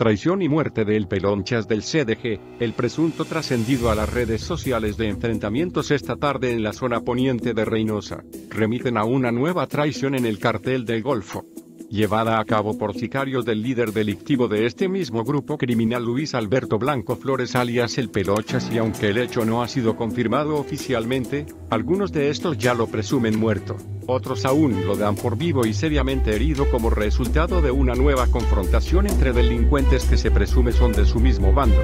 Traición y muerte de El Pelonchas del CDG, el presunto trascendido a las redes sociales de enfrentamientos esta tarde en la zona poniente de Reynosa, remiten a una nueva traición en el cartel del Golfo, llevada a cabo por sicarios del líder delictivo de este mismo grupo criminal Luis Alberto Blanco Flores alias El Pelonchas, y aunque el hecho no ha sido confirmado oficialmente, algunos de estos ya lo presumen muerto. Otros aún lo dan por vivo y seriamente herido como resultado de una nueva confrontación entre delincuentes que se presume son de su mismo bando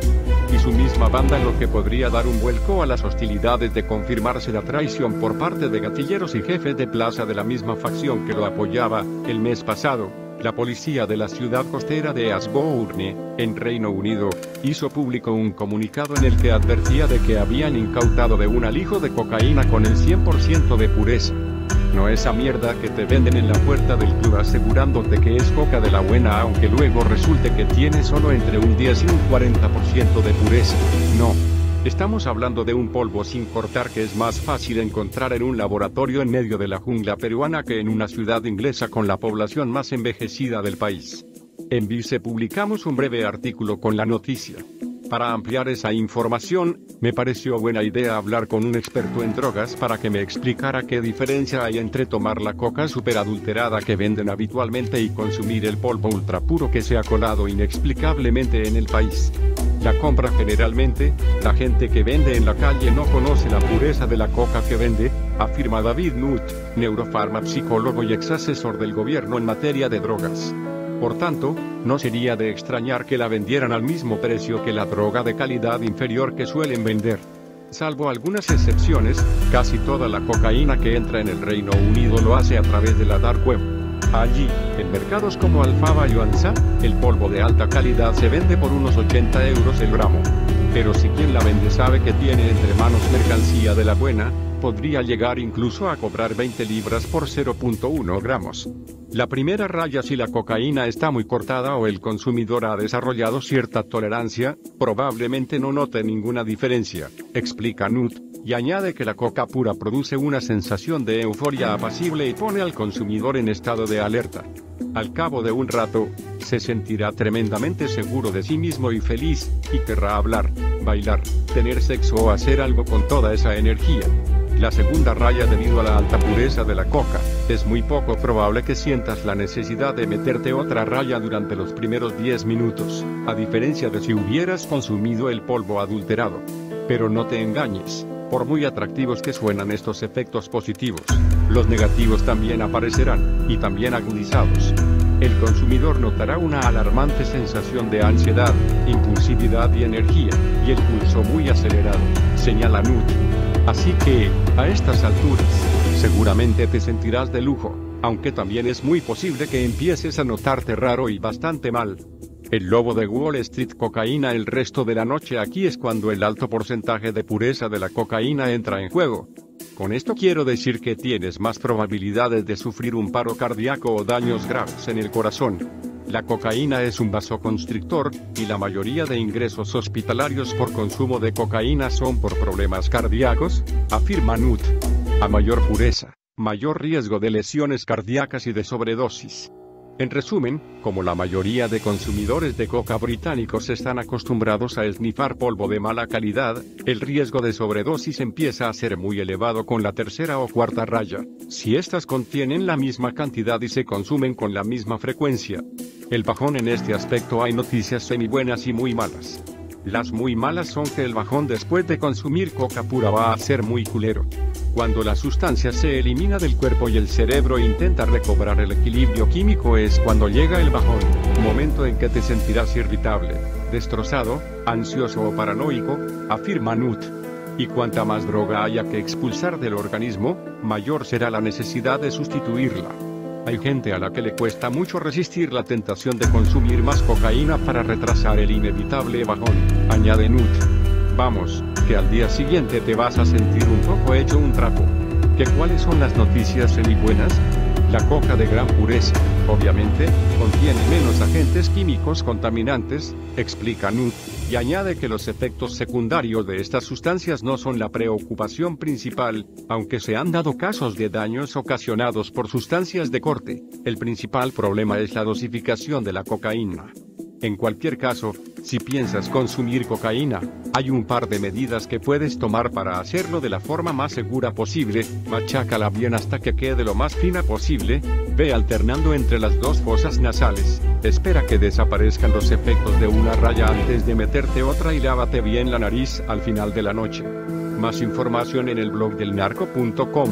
y su misma banda, lo que podría dar un vuelco a las hostilidades de confirmarse la traición por parte de gatilleros y jefes de plaza de la misma facción que lo apoyaba. El mes pasado, la policía de la ciudad costera de Ashbourne, en Reino Unido, hizo público un comunicado en el que advertía de que habían incautado de un alijo de cocaína con el 100% de pureza. No esa mierda que te venden en la puerta del club asegurándote que es coca de la buena, aunque luego resulte que tiene solo entre un 10 y un 40% de pureza. No. Estamos hablando de un polvo sin cortar que es más fácil encontrar en un laboratorio en medio de la jungla peruana que en una ciudad inglesa con la población más envejecida del país. En Vice publicamos un breve artículo con la noticia. Para ampliar esa información, me pareció buena idea hablar con un experto en drogas para que me explicara qué diferencia hay entre tomar la coca superadulterada que venden habitualmente y consumir el polvo ultrapuro que se ha colado inexplicablemente en el país. La compra generalmente, la gente que vende en la calle no conoce la pureza de la coca que vende, afirma David Nutt, neurofarmacólogo y ex asesor del gobierno en materia de drogas. Por tanto, no sería de extrañar que la vendieran al mismo precio que la droga de calidad inferior que suelen vender. Salvo algunas excepciones, casi toda la cocaína que entra en el Reino Unido lo hace a través de la dark web. Allí, en mercados como Alfaba y Oanza, el polvo de alta calidad se vende por unos 80 euros el gramo. Pero si quien la vende sabe que tiene entre manos mercancía de la buena, podría llegar incluso a cobrar 20 libras por 0.1 gramos. La primera raya: si la cocaína está muy cortada o el consumidor ha desarrollado cierta tolerancia, probablemente no note ninguna diferencia, explica Nutt, y añade que la coca pura produce una sensación de euforia apacible y pone al consumidor en estado de alerta. Al cabo de un rato, se sentirá tremendamente seguro de sí mismo y feliz, y querrá hablar, bailar, tener sexo o hacer algo con toda esa energía. La segunda raya: debido a la alta pureza de la coca, es muy poco probable que sientas la necesidad de meterte otra raya durante los primeros 10 minutos, a diferencia de si hubieras consumido el polvo adulterado. Pero no te engañes, por muy atractivos que suenan estos efectos positivos, los negativos también aparecerán, y también agudizados. El consumidor notará una alarmante sensación de ansiedad, impulsividad y energía, y el pulso muy acelerado, señala Nutt. Así que, a estas alturas, seguramente te sentirás de lujo, aunque también es muy posible que empieces a notarte raro y bastante mal. El lobo de Wall Street: cocaína el resto de la noche. Aquí es cuando el alto porcentaje de pureza de la cocaína entra en juego. Con esto quiero decir que tienes más probabilidades de sufrir un paro cardíaco o daños graves en el corazón. La cocaína es un vasoconstrictor, y la mayoría de ingresos hospitalarios por consumo de cocaína son por problemas cardíacos, afirma Nutt. A mayor pureza, mayor riesgo de lesiones cardíacas y de sobredosis. En resumen, como la mayoría de consumidores de coca británicos están acostumbrados a esnifar polvo de mala calidad, el riesgo de sobredosis empieza a ser muy elevado con la tercera o cuarta raya, si estas contienen la misma cantidad y se consumen con la misma frecuencia. El bajón: en este aspecto hay noticias semibuenas y muy malas. Las muy malas son que el bajón después de consumir coca pura va a ser muy culero. Cuando la sustancia se elimina del cuerpo y el cerebro intenta recobrar el equilibrio químico es cuando llega el bajón, momento en que te sentirás irritable, destrozado, ansioso o paranoico, afirma Nutt. Y cuanta más droga haya que expulsar del organismo, mayor será la necesidad de sustituirla. Hay gente a la que le cuesta mucho resistir la tentación de consumir más cocaína para retrasar el inevitable bajón, añade Nutt. Vamos, que al día siguiente te vas a sentir un poco hecho un trapo. ¿Que cuáles son las noticias semibuenas? La coca de gran pureza, obviamente, contiene menos agentes químicos contaminantes, explica Nutt, y añade que los efectos secundarios de estas sustancias no son la preocupación principal, aunque se han dado casos de daños ocasionados por sustancias de corte. El principal problema es la dosificación de la cocaína. En cualquier caso, si piensas consumir cocaína, hay un par de medidas que puedes tomar para hacerlo de la forma más segura posible. Machácala bien hasta que quede lo más fina posible, ve alternando entre las dos fosas nasales, espera que desaparezcan los efectos de una raya antes de meterte otra y lávate bien la nariz al final de la noche. Más información en el blog del narco.com.